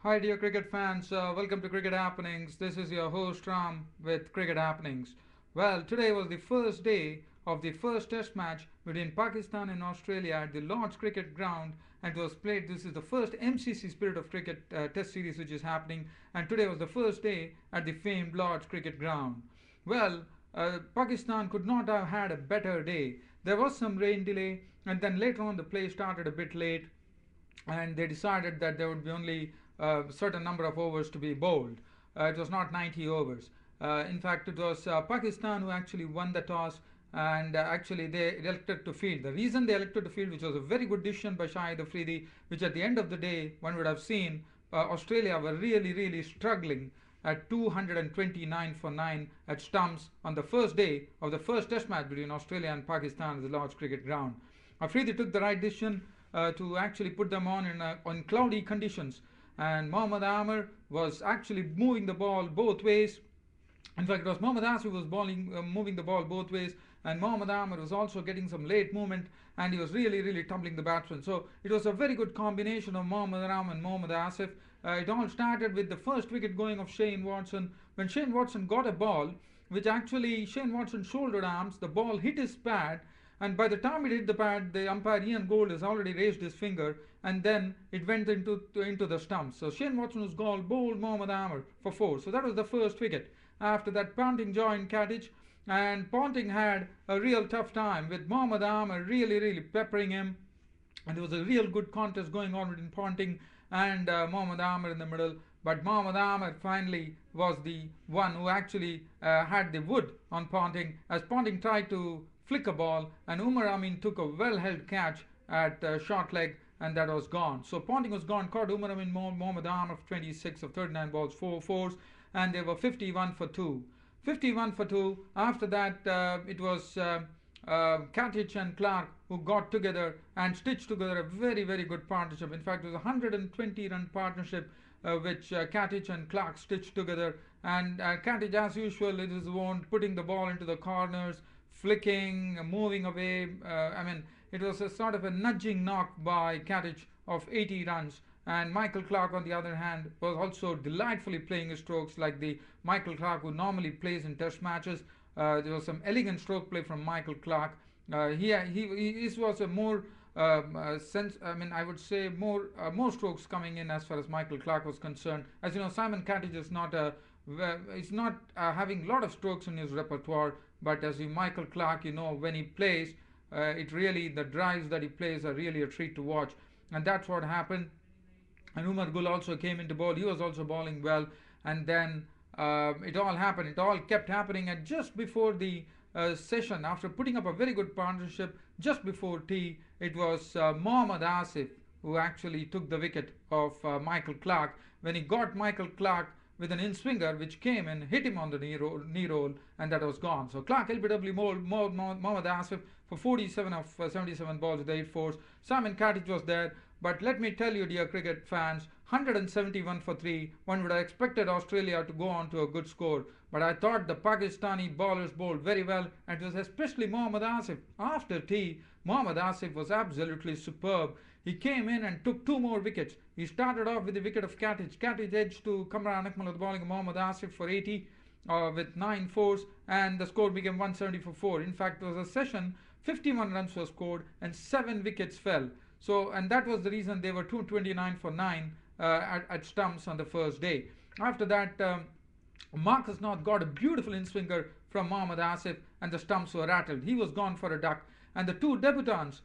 Hi, dear cricket fans. Welcome to Cricket Happenings. This is your host Ram with Cricket Happenings. Well, today was the first day of the first Test match between Pakistan and Australia at the Lord's Cricket Ground, and it was played. This is the first MCC Spirit of Cricket Test series which is happening, and today was the first day at the famed Lord's Cricket Ground. Well, Pakistan could not have had a better day. There was some rain delay, and then later on the play started a bit late, and they decided that there would be only a certain number of overs to be bowled. It was not 90 overs. In fact, it was Pakistan who actually won the toss, and actually they elected to field. The reason they elected to field, which was a very good decision by Shahid Afridi, which at the end of the day one would have seen Australia were really struggling at 229 for 9 at stumps on the first day of the first Test match between Australia and Pakistan at the Lord's Cricket Ground. Afridi took the right decision to actually put them on cloudy conditions, and Mohammad Aaamer was actually moving the ball both ways. In fact, it was Mohammad Asif who was moving the ball both ways, and Mohammad Aaamer was also getting some late movement, and he was really tumbling the batsman. So it was a very good combination of Mohammad Aaamer and Mohammad Asif. It all started with the first wicket going of Shane Watson. When Shane Watson got a ball, which actually Shane Watson shouldered arms, the ball hit his pad, and by the time it hit the pad, the umpire Ian Gold has already raised his finger, and then it went into the stumps. So Shane Watson was bowled Mohammad Aaamer for 4. So that was the first wicket. After that, Ponting joined Kadich, and Ponting had a real tough time with Mohammad Aaamer really peppering him, and there was a real good contest going on between Ponting and Mohammad Aaamer in the middle. But Mohammad Aaamer finally was the one who actually had the wood on Ponting, as Ponting tried to flick a ball, and Umar Amin took a well-held catch at short leg, and that was gone. So Ponting was gone, caught Umar Amin, Mohammad Aaamer for 26 of 39 balls, 4 fours, and they were 51 for 2. 51 for 2. After that, it was Katich and Clark who got together and stitched together a very good partnership. In fact, it was a 120 run partnership which Katich and Clark stitched together. And Katich, as usual, it is one putting the ball into the corners, flicking, moving away. It was a sort of a nudging knock by Katich of 80 runs. And Michael Clark, on the other hand, was also delightfully playing his strokes like the Michael Clark who normally plays in Test matches. There was some elegant stroke play from Michael Clark. His was a more sense. I would say more strokes coming in as far as Michael Clark was concerned. As you know, Simon Katich is not having a lot of strokes in his repertoire. But as Michael Clark, when he plays, the drives that he plays are really a treat to watch, and that's what happened. And Umar Gul also came into bowl. He was also bowling well, and then it all happened. It all kept happening, and just before the session, after putting up a very good partnership, just before tea, it was Mohammad Asif who actually took the wicket of Michael Clark. When he got Michael Clark with an in-swinger which came and hit him on the knee roll, and that was gone. So Clark LBW Mohammad Asif for 47 of 77 balls with 8 fours. Simon Katich was there. But let me tell you, dear cricket fans, 171 for 3, one would have expected Australia to go on to a good score. But I thought the Pakistani bowlers bowled very well, and it was especially Mohammad Asif. After tea, Mohammad Asif was absolutely superb. He came in and took 2 more wickets. He started off with the wicket of Katich. Katich edged to Kamran Akmal with bowling of Mohammad Asif for 80 with 9 fours, and the score became 170 for 4. In fact, it was a session, 51 runs were scored, and 7 wickets fell. So, and that was the reason they were 229 for 9 at stumps on the first day. After that, Marcus North got a beautiful in-swinger from Mohammad Asif, and the stumps were rattled. He was gone for a duck. And the 2 debutants,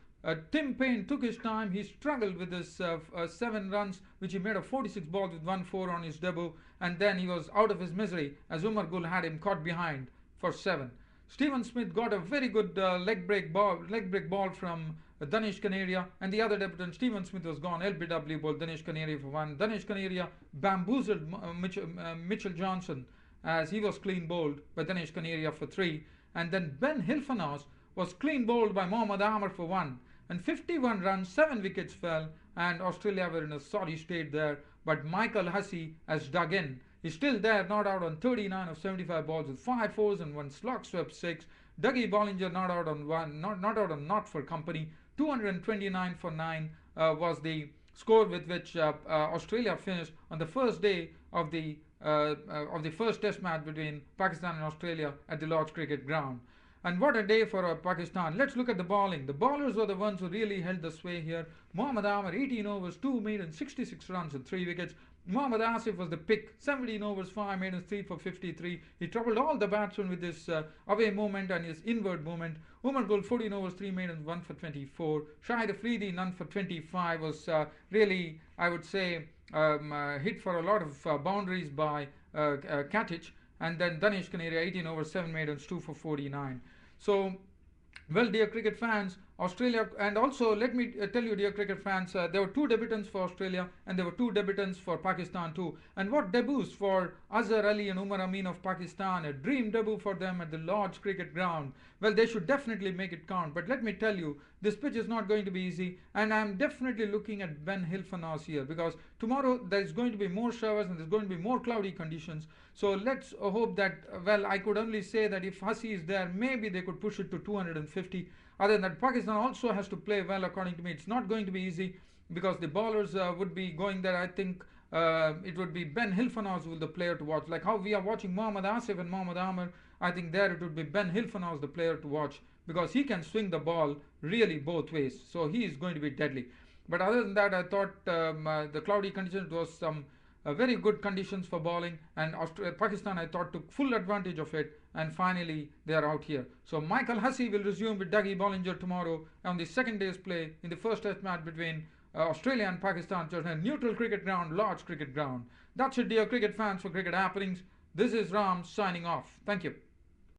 Tim Payne took his time. He struggled with his 7 runs, which he made of 46 balls with 1 4 on his debut. And then he was out of his misery as Umar Gul had him caught behind for 7. Stephen Smith got a very good leg break ball from Danish Canaria, and the other debutant, Stephen Smith, was gone. LBW bowled Danish Canaria for 1. Danish Canaria bamboozled Mitchell Johnson as he was clean bowled by Danish Canaria for 3. And then Ben Hilfenhaus was clean bowled by Mohammad Aaamer for 1. And 51 runs, 7 wickets fell, and Australia were in a sorry state there. But Michael Hussey has dug in. He's still there, not out on 39 of 75 balls with 5 fours and 1 slog swept 6. Dougie Bollinger not out on not for company. 229 for 9 was the score with which Australia finished on the first day of the first Test match between Pakistan and Australia at the Lord's Cricket Ground. And what a day for Pakistan. Let's look at the bowling. The bowlers were the ones who really held the sway here. Mohammad Aaamer, 18 overs, 2 maidens, 66 runs and 3 wickets. Mohammad Asif was the pick, 17 overs, 5 maidens, 3 for 53. He troubled all the batsmen with his away movement and his inward movement. Umar Gul, 14 overs, 3 maidens, 1 for 24. Shahid Afridi, none for 25, was really, I would say, hit for a lot of boundaries by Katic. And then Danish Kaneria, 18 overs, 7 maidens, 2 for 49. So, well, dear cricket fans, Australia, and also let me tell you, dear cricket fans, there were 2 debutants for Australia and there were 2 debutants for Pakistan too. And what debuts for Azhar Ali and Umar Amin of Pakistan, a dream debut for them at the Lord's Cricket Ground. Well, they should definitely make it count. But let me tell you, this pitch is not going to be easy, and I'm definitely looking at Ben Hilfenhaus here because tomorrow there's going to be more showers and there's going to be more cloudy conditions. So let's hope that, well, I could only say that if Hussey is there, maybe they could push it to 250. Other than that, Pakistan also has to play well, according to me. It's not going to be easy because the bowlers would be going there. I think it would be Ben Hilfenhaus who will the player to watch. Like how we are watching Mohammad Asif and Mohammad Aaamer, I think there it would be Ben Hilfenhaus the player to watch because he can swing the ball really both ways. So he is going to be deadly. But other than that, I thought the cloudy conditions was some very good conditions for bowling, and Pakistan, I thought, took full advantage of it, and finally they are out here. So Michael Hussey will resume with Dougie Bollinger tomorrow on the second day's play in the first Test match between Australia and Pakistan, just a neutral cricket ground, large cricket ground. That's it, dear cricket fans, for Cricket Happenings. This is Ram signing off. Thank you.